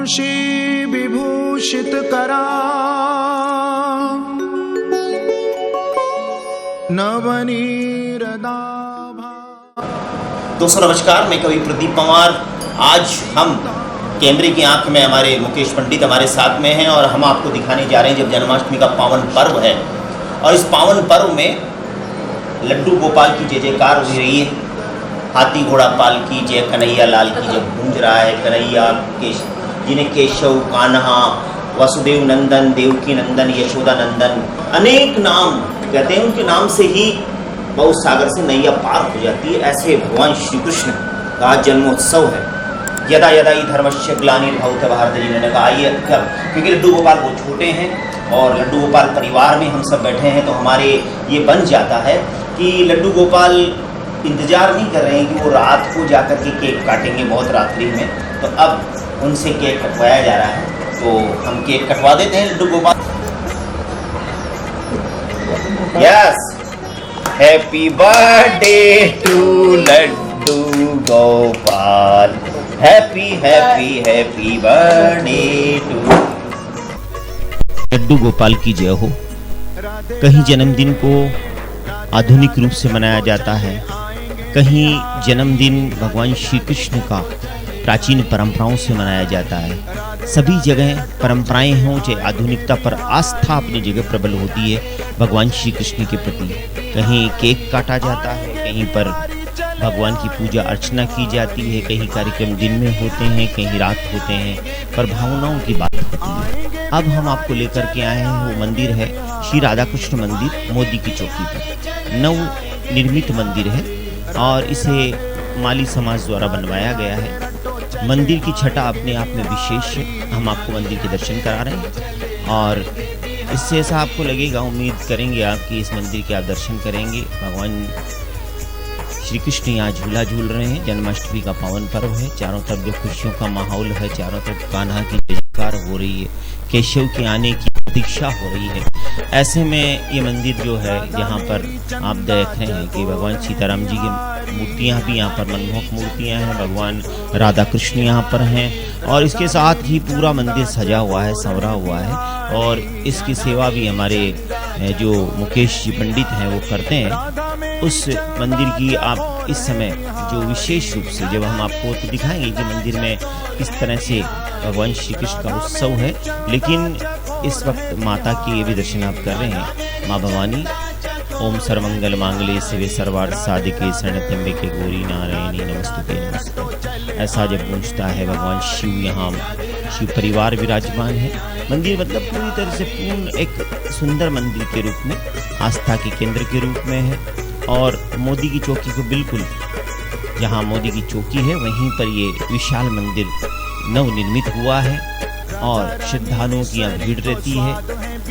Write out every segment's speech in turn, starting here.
वंशी विभूषित करा, नवनीरदाभा। दोस्तों नमस्कार, मैं कवि प्रदीप पंवार। आज हम कैमरे की आंख में हमारे मुकेश पंडित हमारे साथ में हैं और हम आपको दिखाने जा रहे हैं जब जन्माष्टमी का पावन पर्व है। और इस पावन पर्व में लड्डू गोपाल की जय जयकार हो रही है। हाथी घोड़ा पाल की जय, कन्हैया लाल की जय गूंज रहा है। कन्हैया जिन्हें केशव, कान्हा, वसुदेव नंदन, देवकी नंदन, यशोदा नंदन अनेक नाम कहते हैं, उनके नाम से ही बहुत सागर से नैया पार हो जाती है। ऐसे भगवान श्री कृष्ण का जन्मोत्सव है। यदा यदा ही धर्मस्य ग्लानिर्भवति भारत जी ने कहा, आइए क्योंकि लड्डू गोपाल बहुत छोटे हैं और लड्डू गोपाल परिवार में हम सब बैठे हैं, तो हमारे ये बन जाता है कि लड्डू गोपाल इंतजार नहीं कर रहे हैं कि वो रात को जाकर के केक काटेंगे बहुत रात्रि में। तो अब उनसे केक कटवाया जा रहा है, तो हम केक कटवा देते हैं Laddu Gopal. Yes, happy birthday to Laddu Gopal, happy happy happy birthday to. Laddu Gopal की जय हो। कहीं जन्मदिन को आधुनिक रूप से मनाया जाता है, कहीं जन्मदिन भगवान श्री कृष्ण का प्राचीन परंपराओं से मनाया जाता है। सभी जगह परंपराएं हों चाहे आधुनिकता पर आस्था अपनी जगह प्रबल होती है भगवान श्री कृष्ण के प्रति। कहीं केक काटा जाता है, कहीं पर भगवान की पूजा अर्चना की जाती है, कहीं कार्यक्रम दिन में होते हैं, कहीं रात होते हैं, पर भावनाओं की बात होती है। अब हम आपको लेकर के आए हैं, वो मंदिर है श्री राधा कृष्ण मंदिर, मोदी की चौकी पर। नव निर्मित मंदिर है और इसे माली समाज द्वारा बनवाया गया है। मंदिर की छटा अपने आप में विशेष है। हम आपको मंदिर के दर्शन करा रहे हैं और इससे ऐसा आपको लगेगा, उम्मीद करेंगे आप कि इस मंदिर के आप दर्शन करेंगे। भगवान श्री कृष्ण यहाँ झूला झूल रहे हैं। जन्माष्टमी का पावन पर्व है, चारों तरफ जो खुशियों का माहौल है, चारों तरफ कान्हा की जयकार हो रही है, केशव के आने की प्रतीक्षा हो रही है। ऐसे में ये मंदिर जो है, यहाँ पर आप देख रहे हैं कि भगवान सीताराम जी की मूर्तियाँ भी यहाँ पर मनमोहक मूर्तियाँ हैं, भगवान राधा कृष्ण यहाँ पर हैं और इसके साथ ही पूरा मंदिर सजा हुआ है, संवरा हुआ है। और इसकी सेवा भी हमारे जो मुकेश जी पंडित हैं वो करते हैं। उस मंदिर की आप इस समय जो विशेष रूप से जब हम आपको तो दिखाएंगे कि मंदिर में किस तरह से भगवान श्री कृष्ण का उत्सव है, लेकिन इस वक्त माता के भी दर्शन आप कर रहे हैं। माँ भवानी, ओम सर्वमंगल मांगल्ये शिवे सर्वार्थ साधिके शरण्ये गौरी नारायणी नमस्तुते नमस्ते। ऐसा जब गूंजता है, भगवान शिव यहाँ शिव परिवार विराजमान है। मंदिर मतलब पूरी तरह से पूर्ण एक सुंदर मंदिर के रूप में, आस्था के केंद्र के रूप में है। और मोदी की चौकी को बिल्कुल, जहाँ मोदी की चौकी है वहीं पर ये विशाल मंदिर नवनिर्मित हुआ है और श्रद्धालुओं की यहाँ भीड़ रहती है।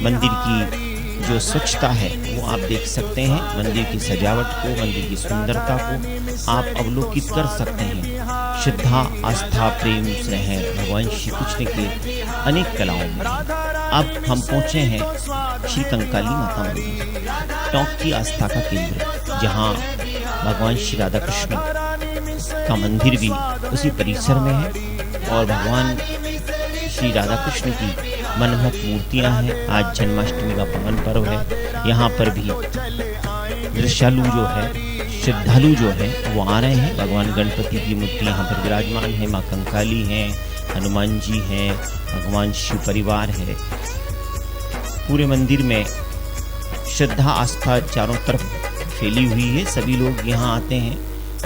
मंदिर की जो स्वच्छता है वो आप देख सकते हैं, मंदिर की सजावट को, मंदिर की सुंदरता को आप अवलोकित कर सकते हैं। श्रद्धा, आस्था, प्रेम, स्नेह भगवान श्री कृष्ण के अनेक कलाओं में। अब हम पहुँचे हैं श्री कंकाली माता मंदिर, टोंक की आस्था का केंद्र, जहाँ भगवान श्री राधा कृष्ण का मंदिर भी उसी परिसर में है और भगवान श्री राधा कृष्ण की मनमोहक मूर्तियां हैं। आज जन्माष्टमी का पावन पर्व है। यहाँ पर भी दृश्यालु जो है, श्रद्धालु जो है वो आ रहे हैं। भगवान गणपति की मूर्ति यहाँ पर विराजमान है, माँ कंकाली हैं, हनुमान जी हैं, भगवान शिव परिवार है। पूरे मंदिर में श्रद्धा आस्था चारों तरफ फैली हुई है। सभी लोग यहाँ आते हैं।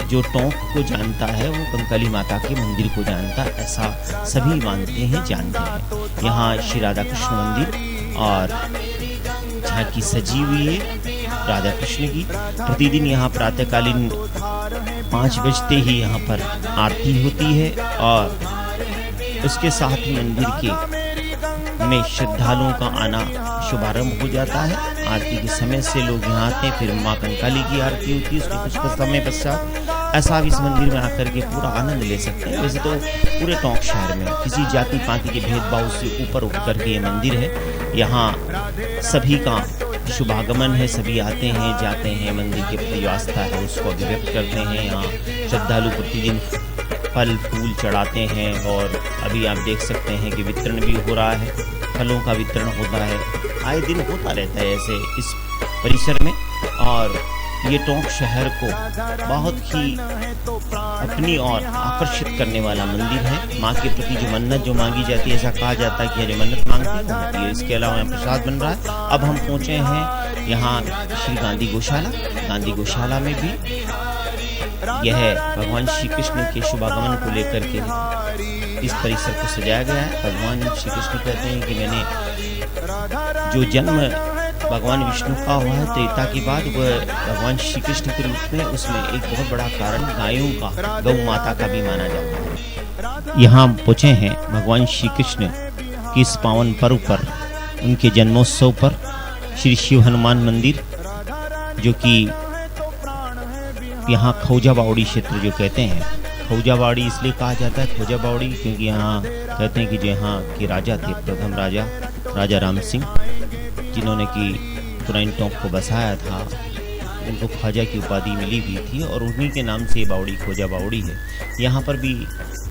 जो टोंक को जानता है वो कंकाली माता के मंदिर को जानता है, ऐसा सभी मानते हैं, जानते हैं। यहाँ श्री राधा कृष्ण मंदिर और झांकी सजी हुई है राधा कृष्ण की। प्रतिदिन यहाँ प्रातःकालीन 5 बजते ही यहाँ पर आरती होती है और उसके साथ ही मंदिर के में श्रद्धालुओं का आना शुभारंभ हो जाता है। आरती के समय से लोग यहाँ आते हैं, फिर माँ कंकाली की आरती होती है। उसके कुछ समय पश्चात ऐसा भी इस मंदिर में आकर के पूरा आनंद ले सकते हैं। वैसे तो पूरे टोंक शहर में किसी जाति पाति के भेदभाव से ऊपर उठ करके ये मंदिर है। यहाँ सभी का शुभागमन है, सभी आते हैं जाते हैं, मंदिर के प्रति आस्था है उसको अभिव्यक्त करते हैं। यहाँ श्रद्धालु प्रतिदिन फल फूल चढ़ाते हैं और अभी आप देख सकते हैं कि वितरण भी हो रहा है, फलों का वितरण होता है, आए दिन होता रहता है ऐसे इस परिसर में। और ये टोंक शहर को बहुत ही अपनी ओर आकर्षित करने वाला मंदिर है। माँ के प्रति जो मन्नत जो मांगी जाती है, ऐसा कहा जाता है कि जो मन्नत मांगती होती है। इसके अलावा यहाँ प्रसाद बन रहा है। अब हम पहुँचे हैं यहाँ श्री गांधी गौशाला। गांधी गौशाला में भी यह भगवान श्री कृष्ण के शुभागमन को लेकर के इस परिसर को सजाया गया है। भगवान श्री कृष्ण कहते हैं कि मैंने जो जन्म भगवान विष्णु का हुआ है त्रेता के बाद, वह भगवान श्री कृष्ण के रूप में, उसमें एक बहुत बड़ा कारण गायों का, गौ माता का भी माना जाता है। यहाँ पहुँचे हैं भगवान श्री कृष्ण के इस पावन पर्व पर, उनके जन्मोत्सव पर, श्री शिव हनुमान मंदिर, जो कि यहाँ खौजा बावड़ी क्षेत्र जो कहते हैं। खौजा बावड़ी इसलिए कहा जाता है खौजा बावड़ी क्योंकि यहाँ कहते हैं कि जो यहाँ के राजा थे, प्रथम राजा राम सिंह, जिन्होंने कि पुरानी टोंक को बसाया था, उनको ख्वाजा की उपाधि मिली हुई थी और उन्हीं के नाम से बावड़ी खौजा बावड़ी है। यहाँ पर भी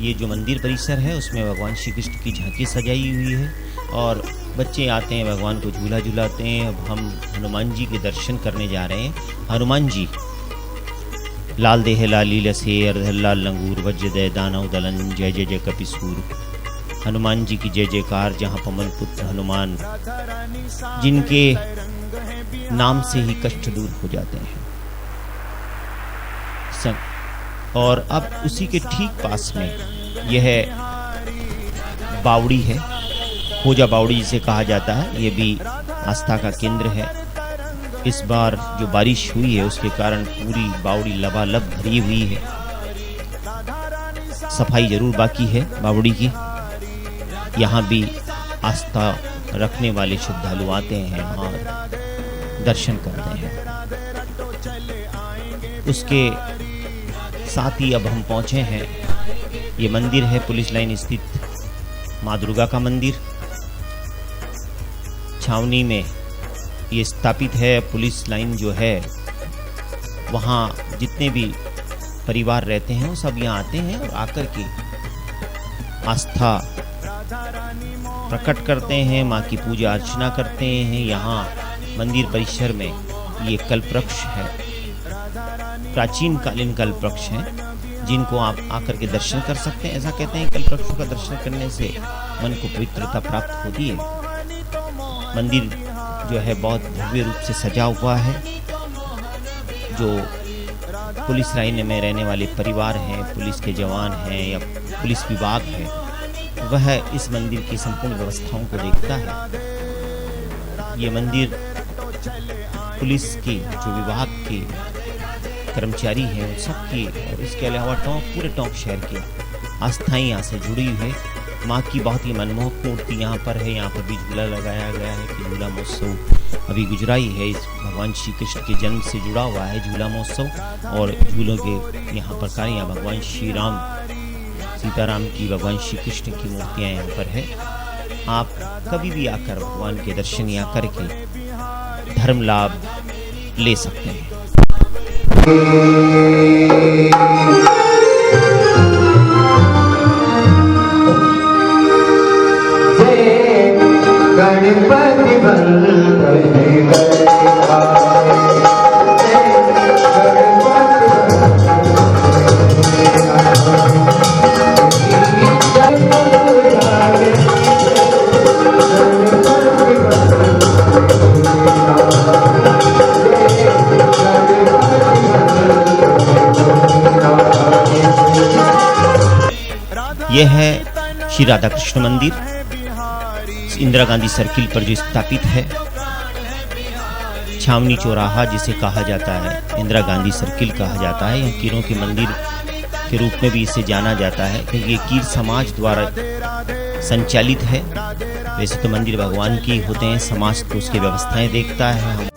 ये जो मंदिर परिसर है उसमें भगवान श्री कृष्ण की झांकी सजाई हुई है और बच्चे आते हैं, भगवान को झूला झूलाते हैं। अब हम हनुमान जी के दर्शन करने जा रहे हैं। हनुमान जी लाल देह लाली लसे अर्धर लाल लंगूर वज्र दय दानव दलन जय जय जय कपिसूर। हनुमान जी की जय जयकार, जहाँ पवन पुत्र हनुमान, जिनके नाम से ही कष्ट दूर हो जाते हैं। और अब उसी के ठीक पास में यह बावड़ी है, खोजा बावड़ी जिसे कहा जाता है। ये भी आस्था का केंद्र है। इस बार जो बारिश हुई है उसके कारण पूरी बावड़ी लबालब भरी हुई है। सफाई जरूर बाकी है बावड़ी की। यहाँ भी आस्था रखने वाले श्रद्धालु आते हैं और दर्शन करते हैं। उसके साथ ही अब हम पहुँचे हैं, ये मंदिर है पुलिस लाइन स्थित माँ दुर्गा का मंदिर। छावनी में ये स्थापित है। पुलिस लाइन जो है, वहाँ जितने भी परिवार रहते हैं वो सब यहाँ आते हैं और आकर के आस्था प्रकट करते हैं, माँ की पूजा अर्चना करते हैं। यहाँ मंदिर परिसर में ये कल्पवृक्ष है, प्राचीन कालीन कल्पवृक्ष हैं, जिनको आप आकर के दर्शन कर सकते हैं। ऐसा कहते हैं कल्पवृक्ष का दर्शन करने से मन को पवित्रता प्राप्त होती है। मंदिर जो है बहुत भव्य रूप से सजा हुआ है। जो पुलिस लाइन में रहने वाले परिवार हैं, पुलिस के जवान हैं या पुलिस विभाग है, वह इस मंदिर की संपूर्ण व्यवस्थाओं को देखता है। ये मंदिर पुलिस के जो विभाग के कर्मचारी हैं उन सबकी, और इसके अलावा पूरे टोंक शहर की आस्थाएं यहाँ से जुड़ी हुई है। माँ की बहुत ही मनमोहक मूर्ति यहाँ पर है। यहाँ पर भी झूला लगाया गया है कि झूला महोत्सव अभी गुजरा ही है। इस भगवान श्री कृष्ण के जन्म से जुड़ा हुआ है झूला महोत्सव। और झूलों के यहाँ पर कार्य, यहाँ भगवान श्री राम सीताराम की, भगवान श्री कृष्ण की मूर्तियाँ यहाँ पर है। आप कभी भी आकर भगवान के दर्शन यहाँ करके धर्म लाभ ले सकते हैं। गणपति यह है श्री राधा कृष्ण मंदिर, इंदिरा गांधी सर्किल पर जो स्थापित है। छावनी चौराहा जिसे कहा जाता है, इंदिरा गांधी सर्किल कहा जाता है। यह कीरों के मंदिर के रूप में भी इसे जाना जाता है क्योंकि ये कीर समाज द्वारा संचालित है। वैसे तो मंदिर भगवान के होते हैं, समाज तो उसकी व्यवस्थाएं देखता है।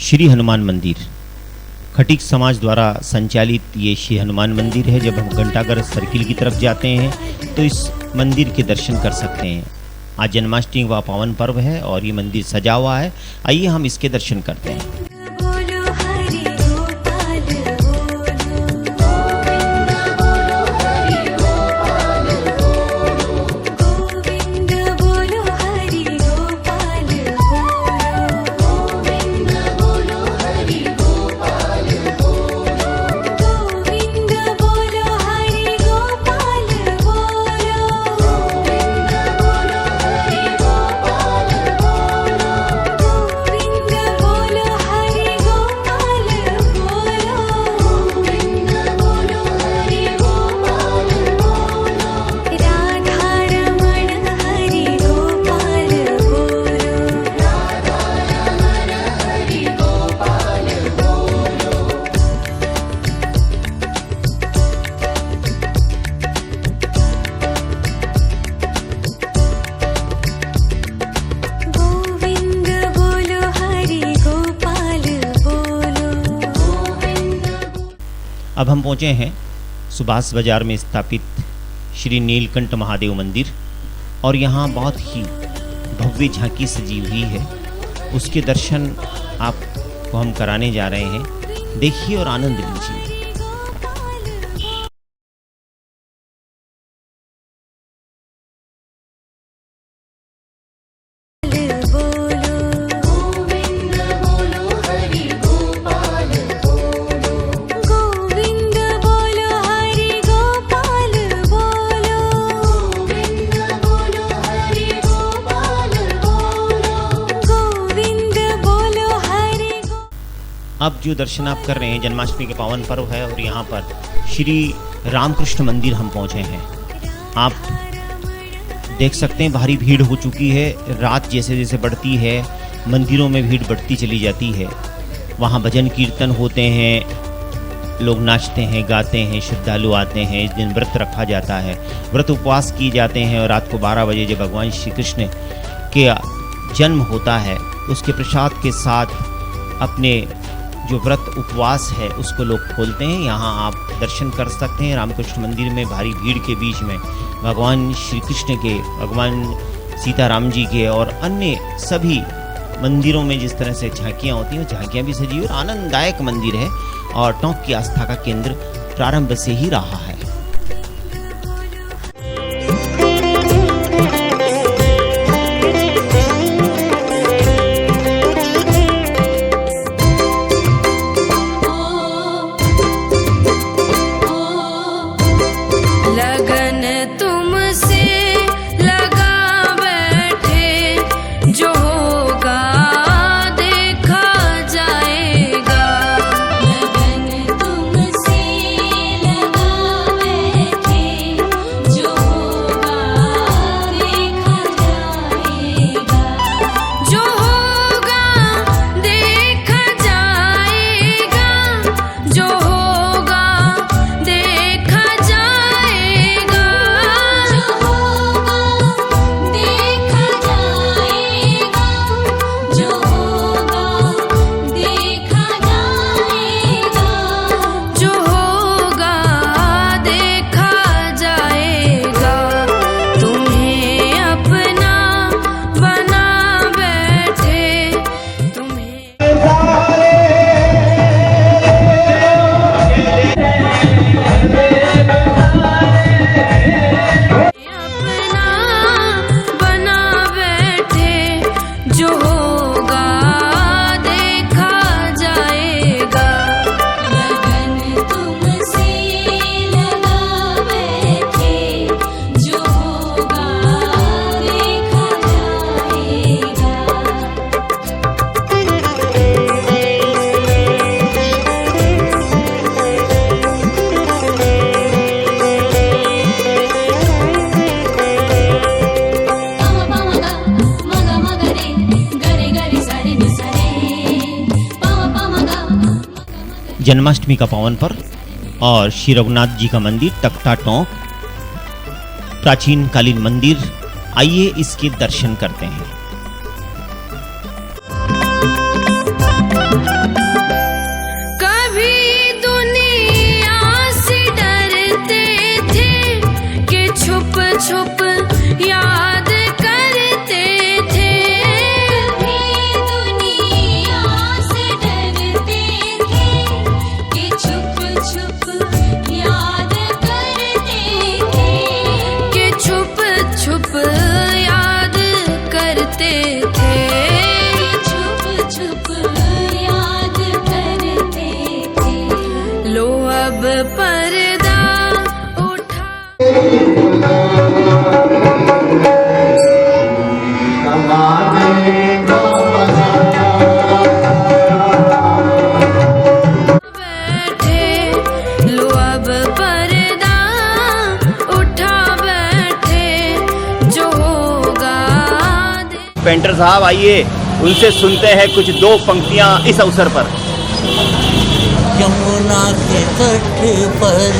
श्री हनुमान मंदिर खटीक समाज द्वारा संचालित ये श्री हनुमान मंदिर है। जब हम घंटाघर सर्किल की तरफ जाते हैं तो इस मंदिर के दर्शन कर सकते हैं। आज जन्माष्टमी का पावन पर्व है और ये मंदिर सजा हुआ है। आइए हम इसके दर्शन करते हैं। अब हम पहुँचे हैं सुभाष बाजार में स्थापित श्री नीलकंठ महादेव मंदिर और यहाँ बहुत ही भव्य झांकी सजी हुई है। उसके दर्शन आपको हम कराने जा रहे हैं। देखिए और आनंद लीजिए। अब जो दर्शन आप कर रहे हैं, जन्माष्टमी के पावन पर्व है और यहाँ पर श्री रामकृष्ण मंदिर हम पहुँचे हैं। आप देख सकते हैं भारी भीड़ हो चुकी है। रात जैसे जैसे बढ़ती है मंदिरों में भीड़ बढ़ती चली जाती है। वहाँ भजन कीर्तन होते हैं, लोग नाचते हैं, गाते हैं, श्रद्धालु आते हैं। इस दिन व्रत रखा जाता है, व्रत उपवास किए जाते हैं और रात को 12 बजे जब भगवान श्री कृष्ण के जन्म होता है उसके प्रसाद के साथ अपने जो व्रत उपवास है उसको लोग खोलते हैं। यहाँ आप दर्शन कर सकते हैं। रामकृष्ण मंदिर में भारी भीड़ के बीच में भगवान श्री कृष्ण के, भगवान सीताराम जी के और अन्य सभी मंदिरों में जिस तरह से झांकियाँ होती हैं, झांकियाँ भी सजी हुई और आनंददायक मंदिर है और टोंक की आस्था का केंद्र प्रारंभ से ही रहा है। जन्माष्टमी का पावन पर्व और श्री रघुनाथ जी का मंदिर तख्ता टोंक, प्राचीन कालीन मंदिर। आइए इसके दर्शन करते हैं। छुप याद करते थे, भी दुनिया से डरते थे कि छुप छुप याद करते थे, कि छुप छुप याद करते थे, छुप छुप याद करते थे। लो अब पर्दा उठा बैठे, लो अब पर्दा उठा बैठे, जो होगा पेंटर साहब आइए, उनसे सुनते हैं कुछ दो पंक्तियां इस अवसर पर। यमुना के तट पर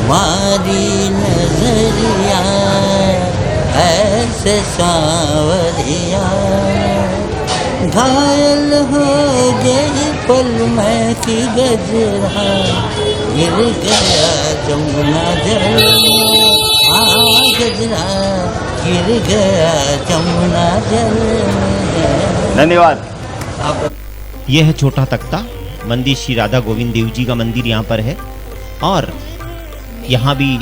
मारी नजरिया, ऐसे सांवरिया, घायल हो गई पल में की गजरा, गिर गया जमुना जल में, गजरा गिर गया जमुना जल में। धन्यवाद। यह है छोटा तख्ता मंदिर, श्री राधा गोविंद देव जी का मंदिर यहाँ पर है, और यहाँ भी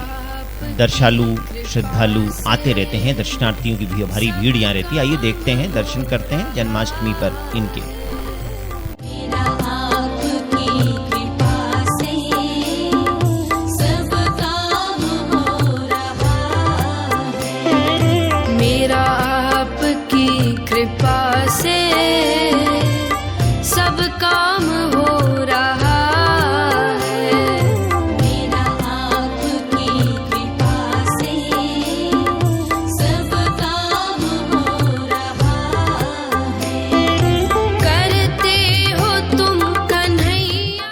दर्शालु श्रद्धालु आते रहते हैं, दर्शनार्थियों की भी भारी भीड़ यहाँ रहती है। आइए देखते हैं, दर्शन करते हैं जन्माष्टमी पर इनके। मेरा आपकी कृपा से सब काम हो रहा है, मेरा आपकी कृपा से सब काम हो रहा है, मेरा आपकी कृपा से सब काम हो रहा है, करते हो तुम कन्हैया।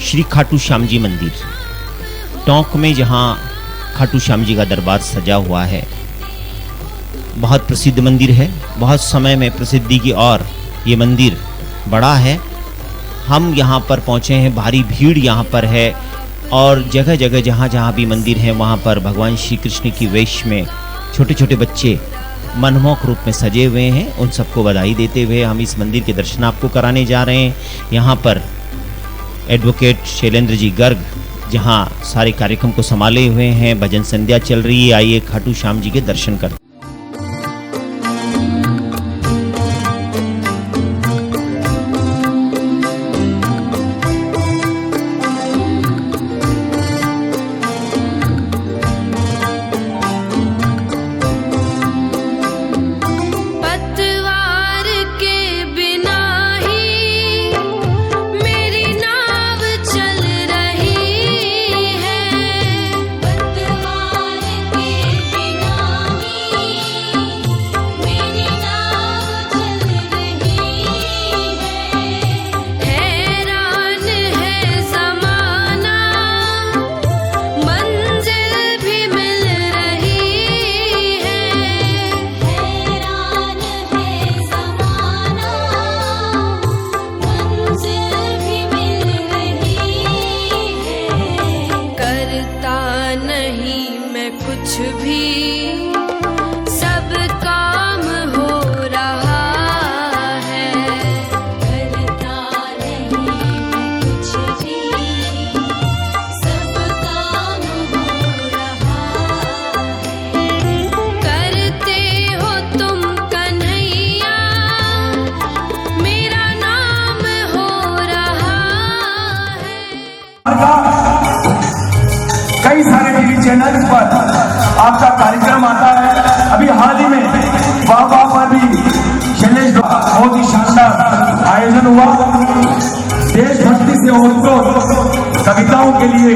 श्री खाटू श्याम जी मंदिर टोंक में, जहाँ खाटू श्याम जी का दरबार सजा हुआ है, बहुत प्रसिद्ध मंदिर है, बहुत समय में प्रसिद्धि की, और ये मंदिर बड़ा है। हम यहाँ पर पहुँचे हैं, भारी भीड़ यहाँ पर है, और जगह जगह जहाँ जहाँ भी मंदिर है वहाँ पर भगवान श्री कृष्ण की वेश में छोटे छोटे बच्चे मनमोहक रूप में सजे हुए हैं। उन सबको बधाई देते हुए हम इस मंदिर के दर्शन आपको कराने जा रहे हैं। यहाँ पर एडवोकेट शैलेंद्र जी गर्ग जहाँ सारे कार्यक्रम को संभाले हुए हैं, भजन संध्या चल रही है। आइए खाटू श्याम जी के दर्शन करते। पतवार के बिना ही मेरी नाव चल रही है, पतवार के बिना ही मेरी नाव चल रही है, हैरान है ज़माना मंजिल भी मिल रही है, हैरान है ज़माना मंजिल भी मिल रही है, करता नहीं मैं कुछ भी, सब काम हो रहा है, करता नहीं मैं कुछ भी, सब काम हो रहा है, करते हो तुम कन्हैया, मेरा नाम हो रहा है। कई सारे टीवी चैनल पर आपका कार्यक्रम आता है। अभी हाल ही में बाबा पर भी शैलेश बहुत ही शानदार आयोजन हुआ। देशभक्ति से ओतप्रोत कविताओं के लिए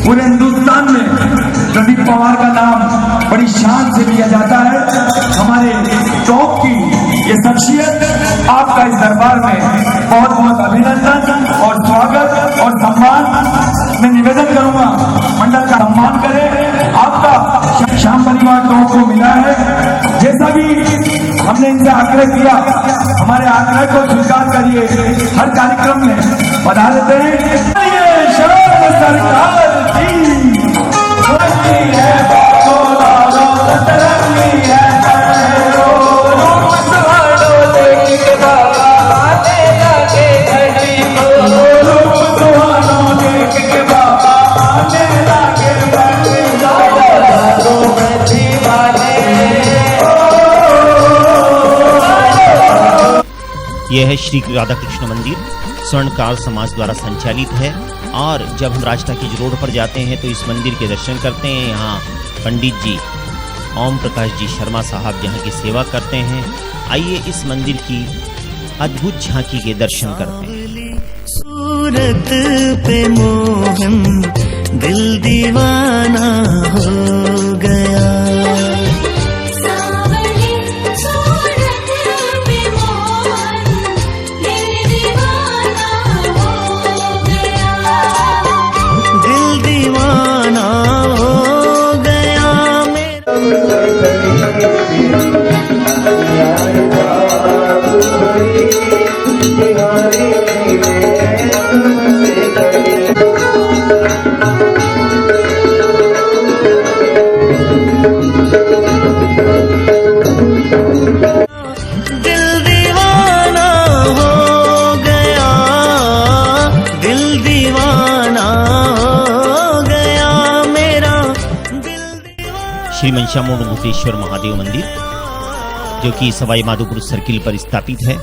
पूरे हिंदुस्तान में प्रदीप पवार का नाम बड़ी शान से लिया जाता है। हमारे टॉप की ये शख्सियत आपका इस दरबार में बहुत बहुत अभिनंदन और स्वागत और सम्मान। मैं निवेदन करूंगा मंडल का सम्मान करें। आपका श्याम परिवार टॉप को मिला है, जैसा भी हमने इनसे आग्रह किया, हमारे आग्रह को स्वीकार करिए। हर कार्यक्रम में बधा देते हैं। सरकार की यह है श्री राधा कृष्ण मंदिर, स्वर्णकार समाज द्वारा संचालित है। और जब हम राजटाकीज रोड पर जाते हैं तो इस मंदिर के दर्शन करते हैं। यहाँ पंडित जी ओम प्रकाश जी शर्मा साहब यहाँ की सेवा करते हैं। आइए इस मंदिर की अद्भुत झांकी के दर्शन करते हैं। सूरत पे मोहन दिल दीवाना हो गया। सावली सूरत पे मोहन दिल दीवाना हो गया। दिल दीवाना हो गया मेरा। दिल दीवाना हो गया, दिल दीवाना हो गया मेरा, दिल दीवाना। श्री मनशामोड़ भूतेश्वर महादेव मंदिर जो कि सवाई माधोपुर सर्किल पर स्थापित है।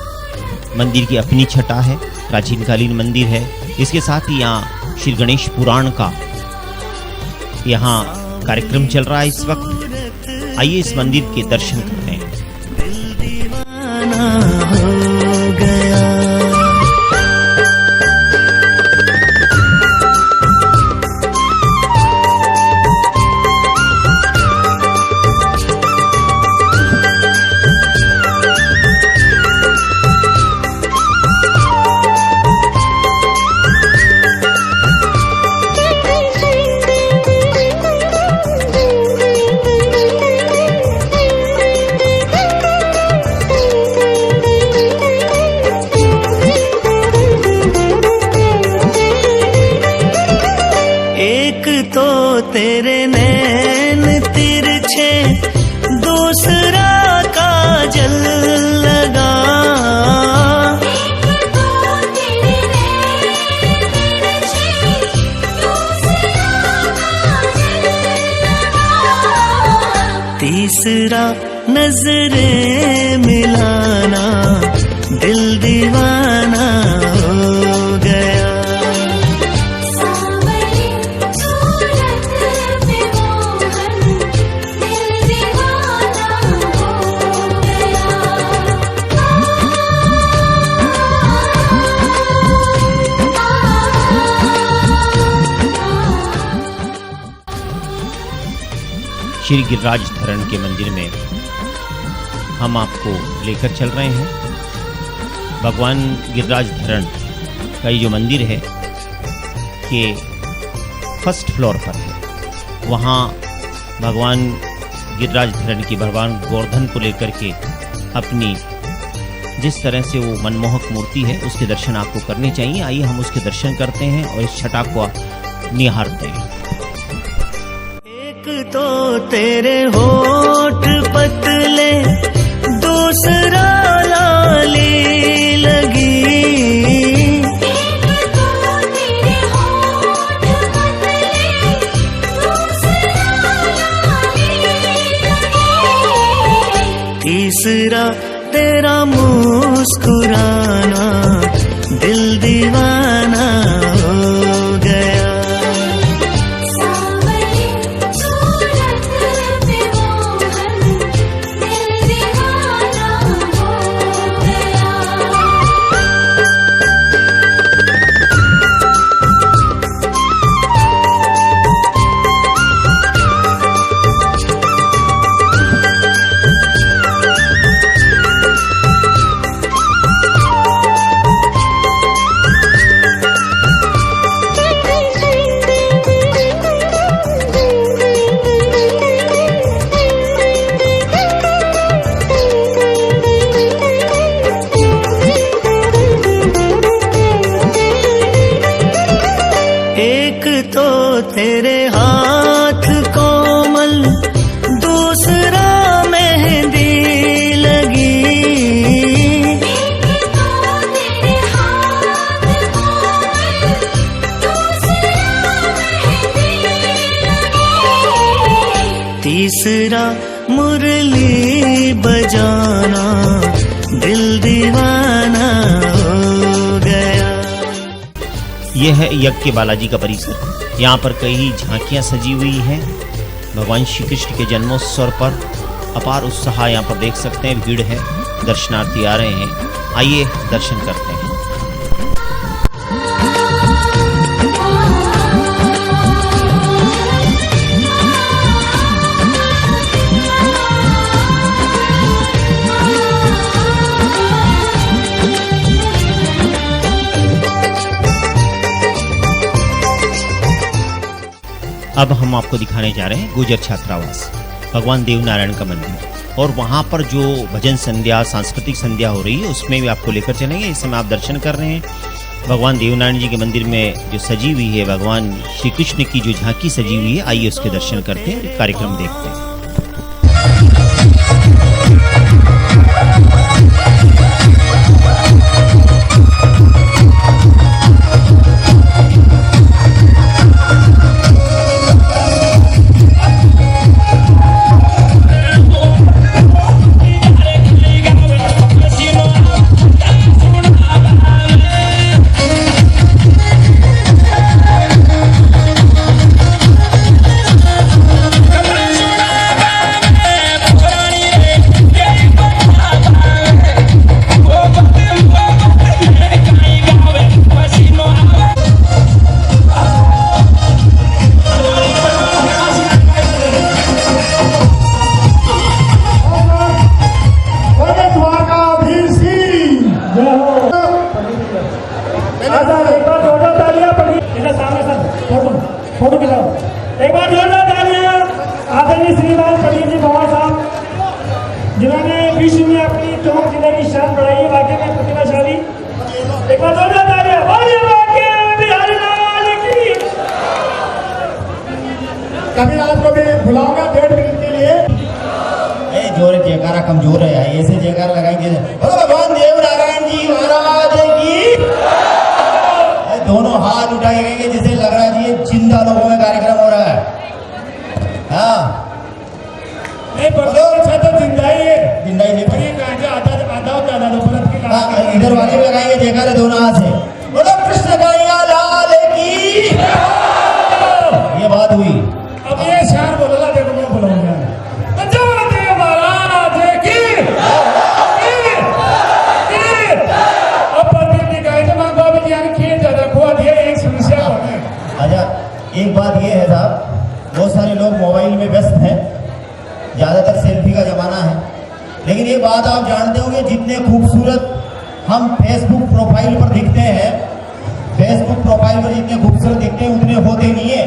मंदिर की अपनी छटा है, प्राचीन कालीन मंदिर है। इसके साथ ही यहाँ श्री गणेश पुराण का यहाँ कार्यक्रम चल रहा है इस वक्त। आइए इस मंदिर के दर्शन करते हैं। दिल दीवाना हो गया। एक तो तेरे नैन तिरछे, दूसरा काजल लगा। तीसरा नजरें मिलाना, दिल दीवाना हो गया। सावली सूरत पे मोहन दिल दीवाना हो गया। श्री गिरिराज धरण के मंदिर में हम आपको लेकर चल रहे हैं। भगवान गिरिराज धरण का ये जो मंदिर है के फर्स्ट फ्लोर पर है। वहाँ भगवान गिरिराज धरण की भगवान गोवर्धन को लेकर के अपनी जिस तरह से वो मनमोहक मूर्ति है उसके दर्शन आपको करने चाहिए। आइए हम उसके दर्शन करते हैं और इस छटा को निहारते हैं। एक तो तेरे होठ पतले, दूसरा लाली लगी। तीसरा तेरा मुस्कुराना, दिल दीवाना हो गया। सावली सूरत पे मोहन दिल दीवाना हो गया। एक तो तेरे हाथ कोमल, दूसरा मेहंदी लगी। तेरे हाथ कोमल, दूसरा मेहंदी लगी। तीसरा मुरली बजाना, दिल दीवाना हो गया। यह है यज्ञ बालाजी का परिसर। यहाँ पर कई झांकियाँ सजी हुई हैं। भगवान श्री कृष्ण के जन्मोत्सव पर अपार उत्साह यहाँ पर देख सकते हैं। भीड़ है, दर्शनार्थी आ रहे हैं। आइए दर्शन करते हैं। अब हम आपको दिखाने जा रहे हैं गुजर छात्रावास, भगवान देवनारायण का मंदिर। और वहाँ पर जो भजन संध्या, सांस्कृतिक संध्या हो रही है, उसमें भी आपको लेकर चलेंगे। इस समय आप दर्शन कर रहे हैं भगवान देवनारायण जी के मंदिर में जो सजी हुई है भगवान श्री कृष्ण की जो झांकी सजी हुई है। आइए उसके दर्शन करते हैं, कार्यक्रम देखते हैं। फोटो खिंचाओ एक बार जोरदार तालियां आदरणीय श्रीमान पंडित जी पवार साहब जिन्होंने विश्व में अपनी चौक जिले की शान बढ़ाई है। वाकई में प्रतिभाशाली। एक बार जोरदार तालियां बोलिए वाकई बिहारी लाल की। कभी आपको भी बुलाऊंगा 1.5 मिनट के लिए। जोर जयकारा कमजोर है, ऐसे जयकारा लगाएंगे बोलो भगवान देवनारायण जी महाराज की। दोनों हाथ उठाए गए जिसे लग रहा है जी ये जिंदा लोगों में कार्यक्रम हो रहा है। हाँ नहीं बोलो अच्छा तो जिंदा ही है, जिंदा ही पर ये कहा जाए आधा होता है दोपहर की। हाँ इधर वाले भी लगाएंगे जयकारे दोनों हाथ से। बोलो कृष्ण कन्हैया लाल की। ये बात हुई। अब ये शान बोला देखो मैं बोलूंगा एक बात ये है साहब, बहुत सारे लोग मोबाइल में व्यस्त हैं, ज़्यादातर सेल्फी का ज़माना है। लेकिन ये बात आप जानते होंगे जितने खूबसूरत हम फेसबुक प्रोफाइल पर दिखते हैं, फेसबुक प्रोफाइल पर जितने खूबसूरत दिखते हैं उतने होते नहीं है।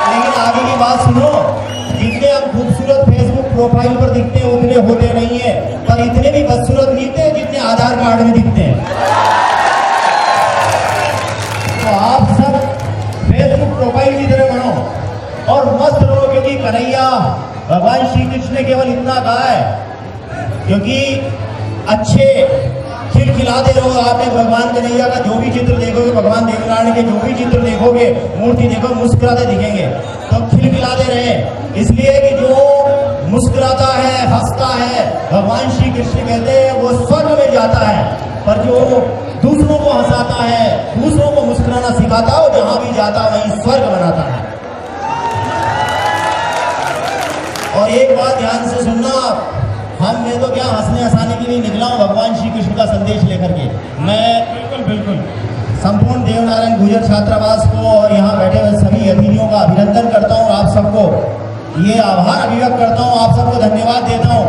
लेकिन आगे की बात सुनो, जितने हम खूबसूरत फेसबुक प्रोफाइल पर दिखते हैं उतने होते नहीं है, पर इतने भी बदसूरत नहीं थे जितने आधार कार्ड में दिखते हैं। तो आप सब फेसबुक प्रोफाइल की तरह बनो और मस्त रहो, क्योंकि कन्हैया भगवान श्री कृष्ण ने केवल इतना कहा है, क्योंकि अच्छे खिलखिलाते रहो। आपने भगवान कन्हैया का जो भी चित्र देखोगे, भगवान देवनारायण के जो भी चित्र देखोगे, मूर्ति देखो, मुस्कुराते दिखेंगे। तो खिलखिलाते रहे, इसलिए कि जो मुस्कुराता है, हंसता है, भगवान श्री कृष्ण कहते हैं वो स्वर्ग में जाता है। पर जो दूसरों को हंसाता है, दूसरों को मुस्कुराना सिखाता है, जहां भी जाता वहीं स्वर्ग बनाता है। और एक बात ध्यान से सुनना, मैं तो क्या हंसने हंसाने के लिए निकला हूँ, भगवान श्री कृष्ण का संदेश लेकर के। मैं बिल्कुल संपूर्ण देवनारायण गुजर छात्रावास को और यहाँ बैठे हुए सभी अतिथियों का अभिनंदन करता हूँ। आप सबको ये आभार अभिव्यक्त करता हूँ, आप सबको धन्यवाद देता हूँ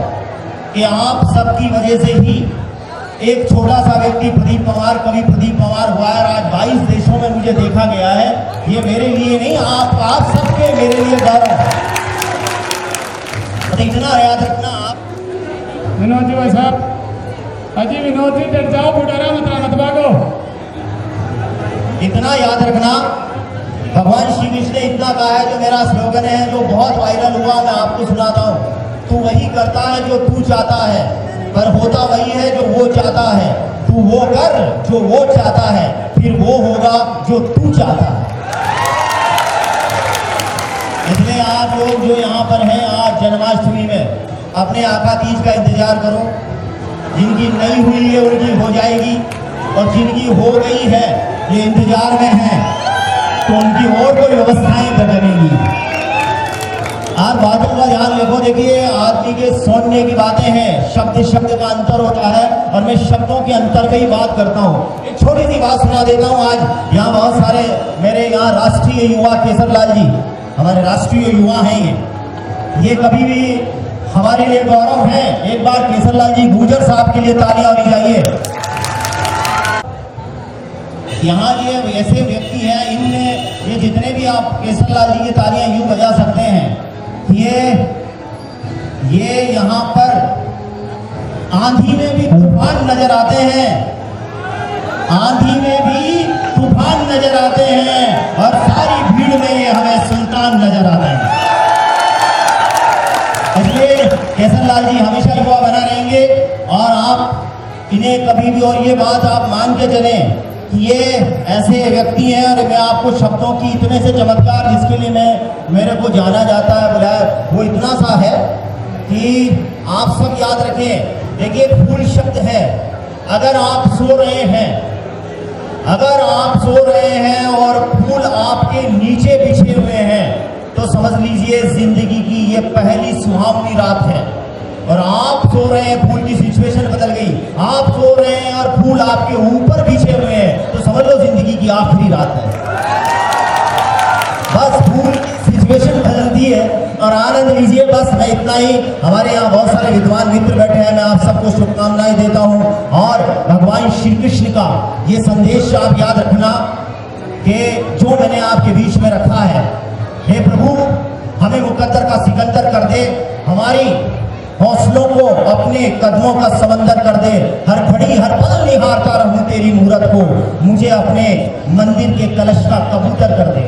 कि आप सबकी वजह से ही एक छोटा सा व्यक्ति प्रदीप पंवार, कवि प्रदीप पंवार हुआ है। आज 22 देशों में मुझे देखा गया है। ये मेरे लिए नहीं, आप सबके मेरे लिए गौरव है। तो इतना याद रखना आप। विनोद जी भाई साहब, अजी विनोद जी डर जाओ, बुढ़ारा मत भागो। इतना याद रखना, भगवान श्री कृष्ण ने इतना कहा है, जो मेरा स्लोगन है जो बहुत वायरल हुआ, मैं आपको सुनाता हूँ। तू वही करता है जो तू चाहता है, पर होता वही है जो वो चाहता है। तू वो कर जो वो चाहता है, फिर वो होगा जो तू चाहता है। इसलिए आप लोग जो यहाँ पर हैं आज जन्माष्टमी में अपने आका तीज का इंतजार करो। जिनकी नहीं हुई है उनकी हो जाएगी, और जिनकी हो गई है ये इंतजार में है तो उनकी और कोई व्यवस्थाएं बदलेंगी। आप बातों का ध्यान रखो। देखिए, आदमी के सुनने की बातें हैं, शब्द शब्द का अंतर होता है, और मैं शब्दों के अंतर पे ही बात करता हूँ। एक छोटी सी बात सुना देता हूँ। आज यहाँ बहुत सारे मेरे यहाँ राष्ट्रीय युवा केसरलाल जी, हमारे राष्ट्रीय युवा हैं ये कभी भी हमारे लिए गौरव है। एक बार केसरलाल जी गुर्जर साहब के लिए तालियां होनी चाहिए। यहाँ ये ऐसे व्यक्ति हैं, इनमें ये जितने भी आप केसरलाल जी की तालियां यूं बजा सकते हैं। ये यहाँ पर आंधी में भी तूफान नजर आते हैं, आंधी में भी तूफान नजर आते हैं, और सारी भीड़ में ये हमें सुल्तान नजर आते हैं। इसलिए केसरलाल जी हमेशा युवा बना रहेंगे, और आप इन्हें कभी भी, और ये बात आप मान के चलें कि ये ऐसे व्यक्ति हैं, और मैं आपको शब्दों की इतने से चमत्कार जिसके लिए मेरे को जाना जाता है बुलाया, वो इतना सा है कि आप सब याद रखें। देखिए, फूल शब्द है। अगर आप सो रहे हैं, अगर आप सो रहे हैं और फूल आपके नीचे बिछे हुए हैं, तो समझ लीजिए जिंदगी की ये पहली सुहावनी रात है। और आप सो रहे हैं, फूल की सिचुएशन बदल गई, आप सो रहे हैं और फूल आपके ऊपर बिछे हुए हैं, तो समझ लो जिंदगी की आखिरी रात है। बस फूल सिचुएशन बदलती है, और आनंद लीजिए। बस मैं इतना ही। हमारे यहाँ बहुत सारे विद्वान मित्र बैठे हैं, मैं आप सबको शुभकामनाएं देता हूँ। और भगवान श्री कृष्ण का ये संदेश आप याद रखना कि जो मैंने आपके बीच में रखा है, हे प्रभु हमें मुकद्दर का सिकंदर कर दे, हमारी हौसलों को अपने कदमों का समंदर कर दे, हर घड़ी हर पल निहारता रहूं तेरी मूरत को, मुझे अपने मंदिर के कलश का कबूतर कर दे।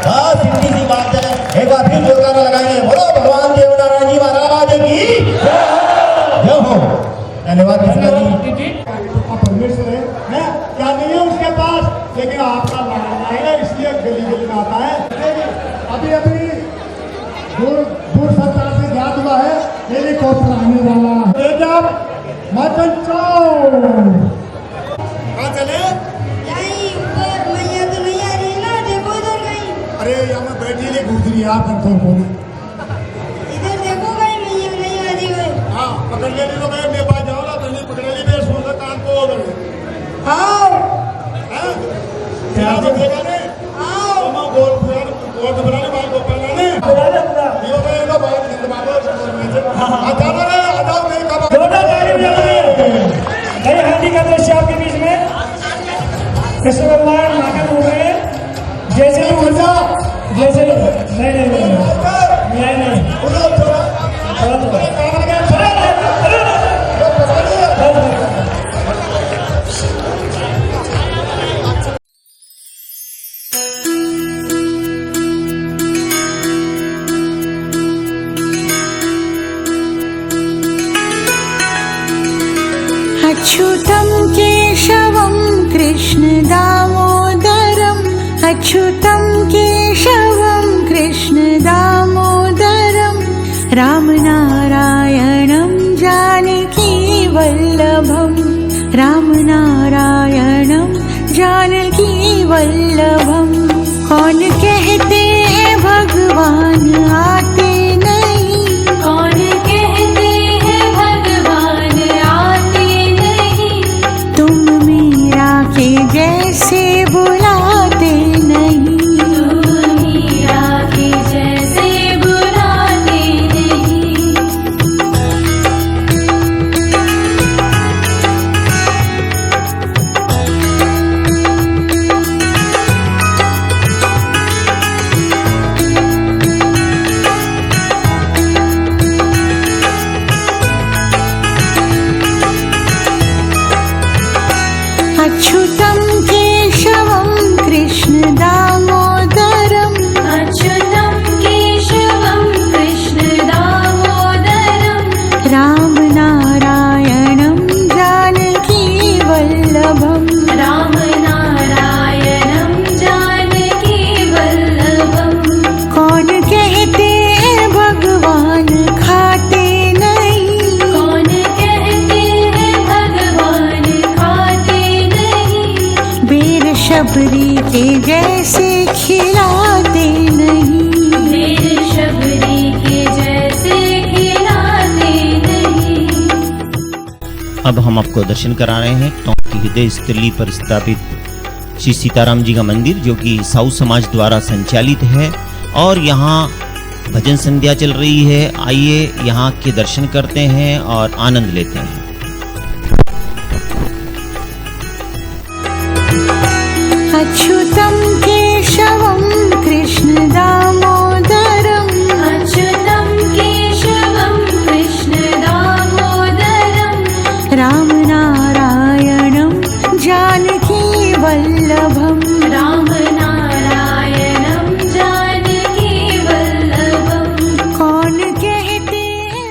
बस इतनी सी बात है। एक बार फिर जोरदार लगाएंगे, बोलो भगवान देवनारायण जी महाराज की जय हो। धन्यवाद जी। परमेश्वर है क्या नहीं है उसके पास, लेकिन आपका लाडला है, इसलिए गली गली में आता है। अभी अभी दूर सरकार से ज्ञात हुआ है हेलीकॉप्टर आने वाला है। जब मचन कहाँ चले? यहीं ऊपर मैया तो नहीं आ रही ना, देखो उधर गई। अरे यहाँ में बैठी ले घूम रही आप कंट्रोल को इधर देखो गई मैया नहीं आ रही गई। हाँ पकड़ ले तो गए, मेरे पास जाओ ना, पहले पकड़ ली मेरे सुन कान को हो गए। आओ क्या देखा ने? आओ मामा गोल गोल बनाने बाल को पहनाने ये मैं तो बात नहीं मानो अचानक रे अचानक मेरे का जोरदार ताली बजाइए। नई हाथी का दृश्य आपके बीच में कृष्ण भगवान नाटक हो रहे हैं। जैसे भी ऊर्जा जैसे नहीं अच्युतं केशवं कृष्ण दामोदरम् अच्युतं केशवं कृष्ण दामोदरम् रामनारायणं जानकी वल्लभम् रामनारायणं जानकी वल्लभम्। कौन कहते हैं भगवान आते नहीं, कौन कहते हैं भगवान आते नहीं, तुम मीरा के जैसे बुलाते नहीं, तुम मीरा के जैसे बुलाते नहीं। शबरी के जैसे खिलाते नहीं, मेरे शबरी के जैसे खिलाते नहीं। अब हम आपको दर्शन करा रहे हैं टोंक की हृदय स्थली पर स्थापित श्री सीताराम जी का मंदिर, जो कि साहू समाज द्वारा संचालित है और यहाँ भजन संध्या चल रही है। आइए यहाँ के दर्शन करते हैं और आनंद लेते हैं। अच्युतं केशवं कृष्ण दामोदरम्, अच्युतं केशवं कृष्ण दामोदरम्, राम नारायणं जानकी वल्लभम्, राम नारायणं जानकी वल्लभम्। कौन कहते हैं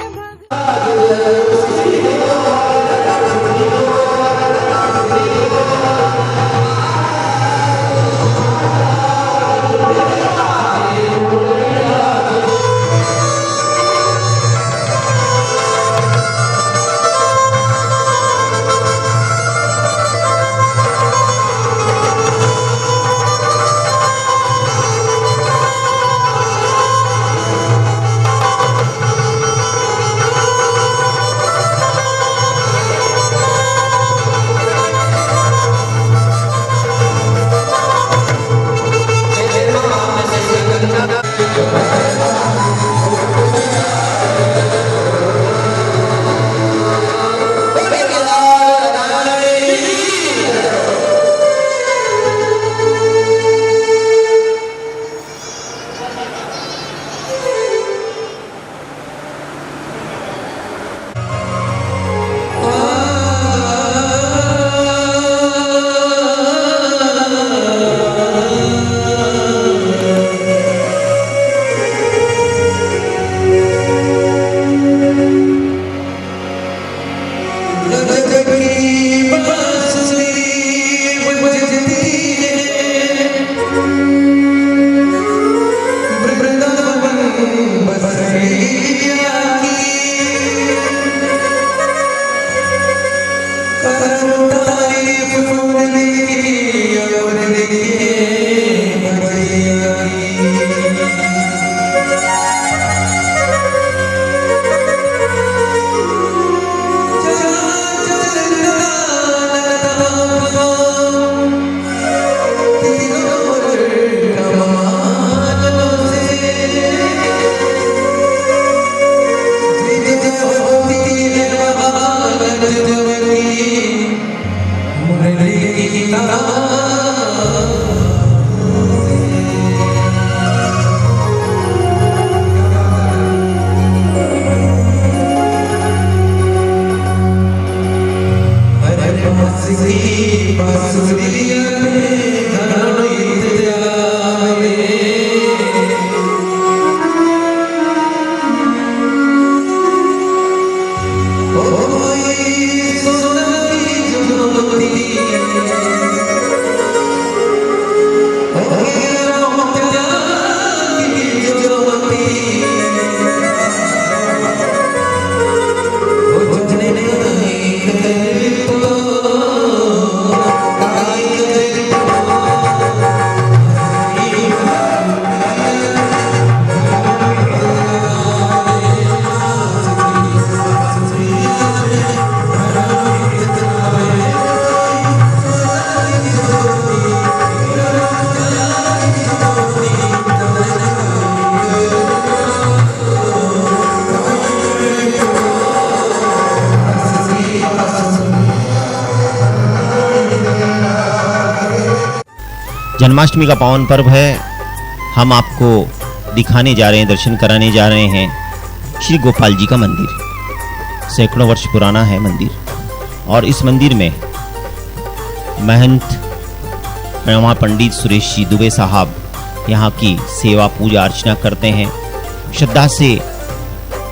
जन्माष्टमी का पावन पर्व है। हम आपको दिखाने जा रहे हैं, दर्शन कराने जा रहे हैं श्री गोपाल जी का मंदिर। सैकड़ों वर्ष पुराना है मंदिर और इस मंदिर में महंत प्रणमा पंडित सुरेश जी दुबे साहब यहाँ की सेवा पूजा अर्चना करते हैं। श्रद्धा से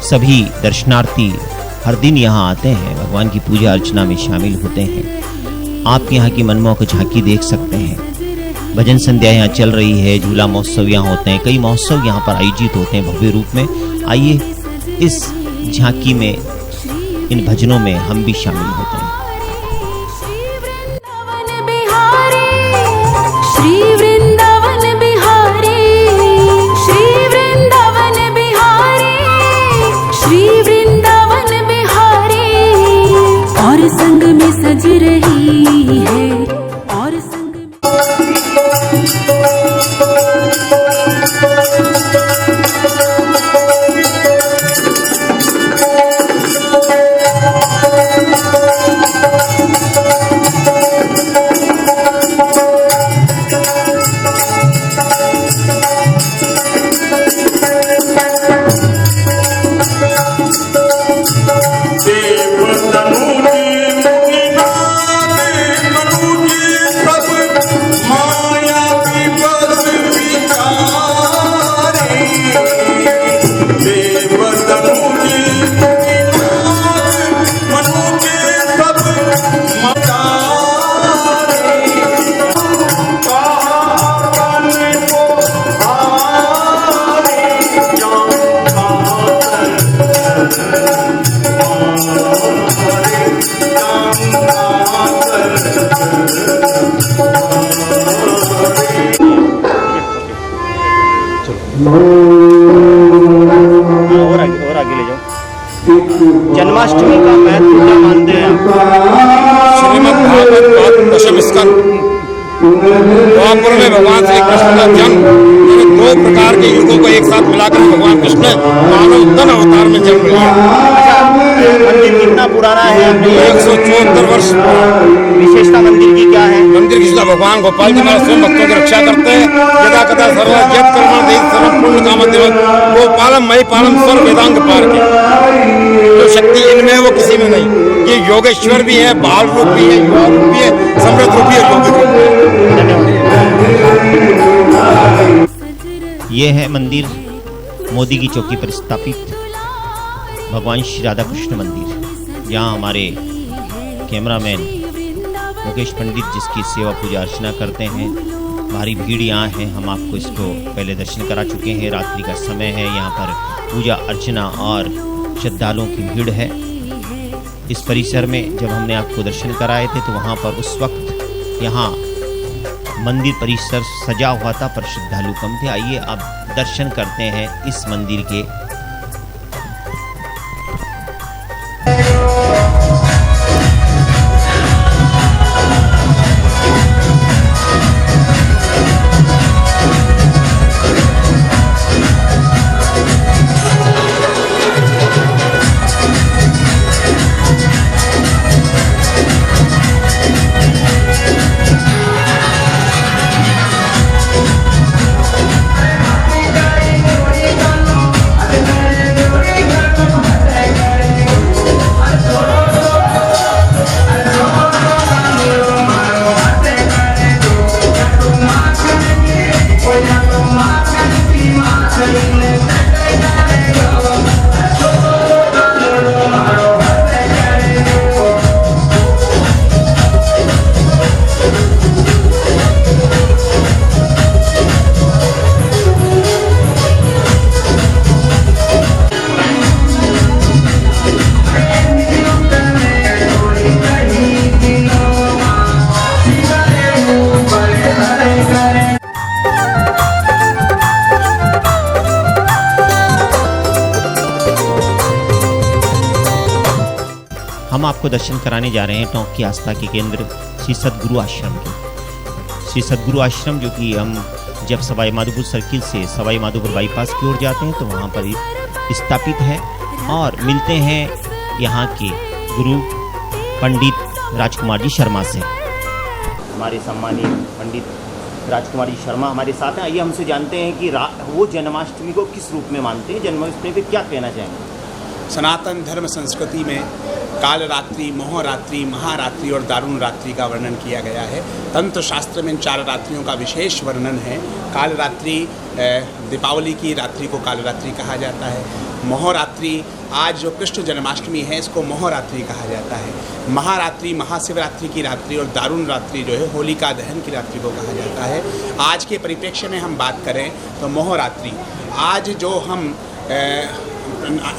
सभी दर्शनार्थी हर दिन यहाँ आते हैं, भगवान की पूजा अर्चना में शामिल होते हैं। आप यहाँ की मनमोहक झांकी देख सकते हैं। भजन संध्या यहाँ चल रही है, झूला महोत्सव यहाँ होते हैं, कई महोत्सव यहाँ पर आयोजित होते हैं भव्य रूप में। आइए इस झांकी में, इन भजनों में हम भी शामिल होते हैं। श्री और आगे ले जाओ। जन्माष्टमी का महत्व क्या मानते हैं आप? श्रीमद् भागवत दशम स्कंद द्वापर में भगवान श्री कृष्ण का जन्म दो प्रकार के युगों को एक साथ मिलाकर भगवान कृष्ण ने मानव तन अवतार में जन्म लिया। मंदिर कितना पुराना है? 174 वर्ष। विशेषता मंदिर की क्या है? मंदिर की भगवान गोपाल जी महाराज स्वयं भक्तों की रक्षा करते हैं। यदा कदा सर्व यत् कर्मण देहि सर्व पुण्य काम देव गोपालम मई पालम सर्व वेदांग पार के। जो शक्ति इनमें है वो किसी में नहीं। ये योगेश्वर भी है, बाल रूप भी है, युवा रूप भी है, समृद्ध रूप भी है, योगिक रूप भी है। ये है मंदिर मोदी की चौकी पर स्थापित भगवान श्री राधा कृष्ण मंदिर, जहाँ हमारे कैमरामैन मुकेश पंडित जिसकी सेवा पूजा अर्चना करते हैं। भारी भीड़ यहाँ है, हम आपको इसको पहले दर्शन करा चुके हैं। रात्रि का समय है, यहाँ पर पूजा अर्चना और श्रद्धालुओं की भीड़ है। इस परिसर में जब हमने आपको दर्शन कराए थे तो वहाँ पर उस वक्त यहाँ मंदिर परिसर सजा हुआ था, पर श्रद्धालु कम थे। आइए अब दर्शन करते हैं इस मंदिर के। हम आपको दर्शन कराने जा रहे हैं टोंक की आस्था के केंद्र श्री सद्गुरु आश्रम के। श्री सद्गुरु आश्रम जो कि हम जब सवाई माधोपुर सर्किल से सवाई माधोपुर बाईपास की ओर जाते हैं तो वहाँ पर स्थापित है। और मिलते हैं यहाँ के गुरु पंडित राजकुमार जी शर्मा से। हमारे सम्मानित पंडित राजकुमार जी शर्मा हमारे साथ हैं। आइए हमसे जानते हैं कि वो जन्माष्टमी को किस रूप में मानते हैं, जन्माष्टमी पे क्या कहना चाहेंगे? सनातन धर्म संस्कृति में कालरात्रि, मोहरात्रि, महारात्रि और दारुण रात्रि का वर्णन किया गया है। तंत्र शास्त्र में इन 4 रात्रियों का विशेष वर्णन है। कालरात्रि, दीपावली की रात्रि को कालरात्रि कहा जाता है। मोहरात्रि, आज जो कृष्ण जन्माष्टमी है इसको मोहरात्रि कहा जाता है। महारात्रि, महाशिवरात्रि की रात्रि और दारुण रात्रि जो है होलिका दहन की रात्रि को कहा जाता है। आज के परिप्रेक्ष्य में हम बात करें तो मोहरात्रि, आज जो हम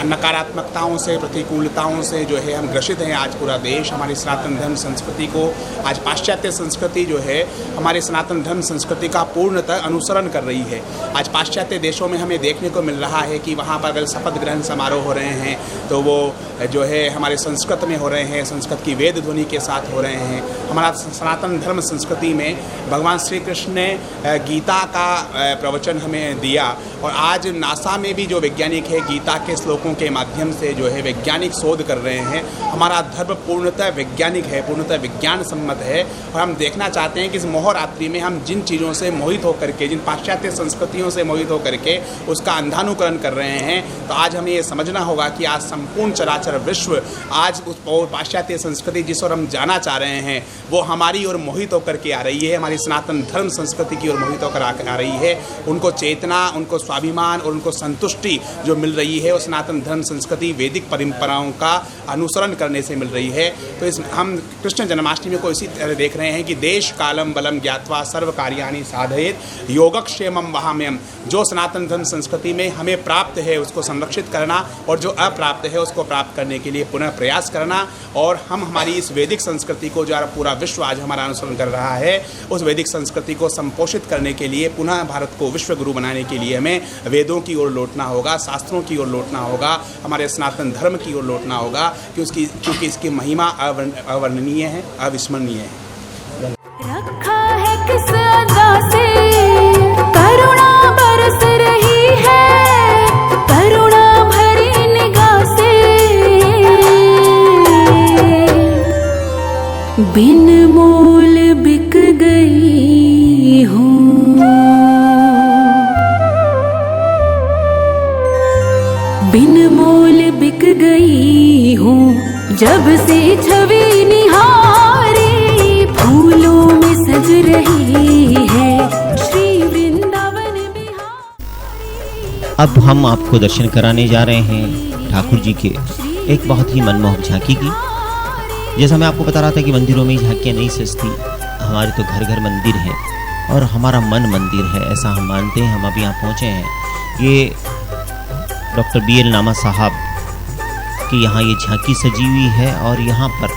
नकारात्मकताओं से, प्रतिकूलताओं से जो है हम ग्रसित हैं। आज पूरा देश हमारी सनातन धर्म संस्कृति को, आज पाश्चात्य संस्कृति जो है हमारे सनातन धर्म संस्कृति का पूर्णतः अनुसरण कर रही है। आज पाश्चात्य देशों में हमें देखने को मिल रहा है कि वहाँ पर अगर शपथ ग्रहण समारोह हो रहे हैं तो वो जो है हमारे संस्कृत में हो रहे हैं, संस्कृत की वेद ध्वनि के साथ हो रहे हैं। हमारा सनातन धर्म संस्कृति में भगवान श्री कृष्ण ने गीता का प्रवचन हमें दिया, और आज नासा में भी जो वैज्ञानिक है गीता के श्लोकों के माध्यम से जो है वैज्ञानिक शोध कर रहे हैं। हमारा धर्म पूर्णतः वैज्ञानिक है, पूर्णतः विज्ञान सम्मत है, और हम देखना चाहते हैं कि इस मोहरात्रि में हम जिन चीज़ों से मोहित होकर के, जिन पाश्चात्य संस्कृतियों से मोहित होकर के उसका अंधानुकरण कर रहे हैं, तो आज हमें ये समझना होगा कि आज संपूर्ण चराचर विश्व आज उस पाश्चात्य संस्कृति जिस ओर हम जाना चाह रहे हैं वो हमारी ओर मोहित होकर के आ रही है, हमारी सनातन धर्म संस्कृति की ओर मोहित होकर आ रही है। उनको चेतना, उनको स्वाभिमान और उनको संतुष्टि जो मिल रही है वो सनातन धर्म संस्कृति वैदिक परंपराओं का अनुसरण करने से मिल रही है। तो इस हम कृष्ण जन्माष्टमी को इसी तरह देख रहे हैं कि देश कालम बलम ज्ञात्वा सर्व कार्याणि साधयेत् योगक्षेमम वहाम्यहम्। जो सनातन धर्म संस्कृति में हमें प्राप्त है उसको संरक्षित करना, और जो अप्राप्त है उसको प्राप्त करने के लिए पुनः प्रयास करना। और हम हमारी इस वैदिक संस्कृति को जो पूरा विश्व आज हमारा अनुसरण कर रहा है उस वैदिक संस्कृति को संपोषित करने के लिए, पुनः भारत को विश्व गुरु बनाने के लिए हमें वेदों की ओर लौटना होगा, शास्त्रों की ओर लौटना होगा, हमारे सनातन धर्म की ओर लौटना होगा, क्योंकि इसकी महिमा अवर्णनीय है, अविस्मरणीय है। रखा है किस अदा से करुणा बरस रही है, करुणा भरी निगाह से बिन मोल बिक गई हूँ, बिन मोल बिक गई हूँ जब से छवि निहारी फूलों में सज रही है श्री वृंदावन बिहारी। अब हम आपको दर्शन कराने जा रहे हैं ठाकुर जी के एक बहुत ही मनमोहक झांकी की। जैसा मैं आपको बता रहा था कि मंदिरों में झांकियाँ नहीं सजती, हमारे तो घर घर मंदिर है और हमारा मन मंदिर है, ऐसा हम मानते हैं। हम अभी यहाँ पहुँचे हैं, ये डॉक्टर BL नामा साहब कि यहाँ ये झांकी सजी हुई है और यहाँ पर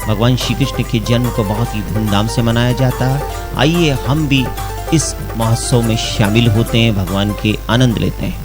भगवान श्री कृष्ण के जन्म को बहुत ही धूमधाम से मनाया जाता है। आइए हम भी इस महोत्सव में शामिल होते हैं, भगवान के आनंद लेते हैं।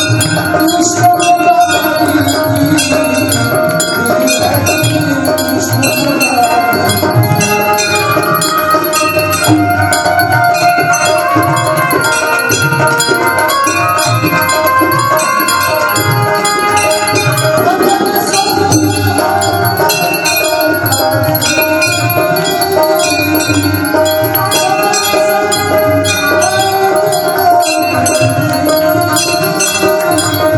Thank you.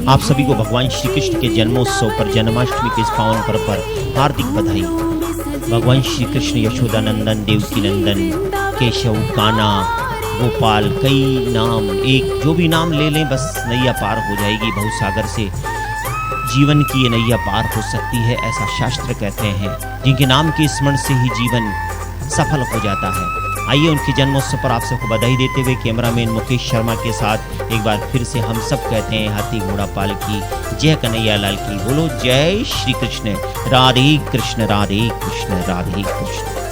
आप सभी को भगवान श्री कृष्ण के जन्मोत्सव पर, जन्माष्टमी के इस पावन पर्व पर हार्दिक बधाई। भगवान श्री कृष्ण यशोदा नंदन, देवकी नंदन, केशव, कान्हा, गोपाल, कई नाम, एक जो भी नाम ले लें बस नैया पार हो जाएगी। भवसागर से जीवन की ये नैया पार हो सकती है, ऐसा शास्त्र कहते हैं। जिनके नाम के स्मरण से ही जीवन सफल हो जाता है। आइए उनके जन्मोत्सव पर आप सबको बधाई देते हुए कैमरामैन मुकेश शर्मा के साथ एक बार फिर से हम सब कहते हैं हाथी घोड़ा पाल की जय, कन्हैया लाल की बोलो जय श्री कृष्ण। राधे कृष्ण, राधे कृष्ण, राधे कृष्ण।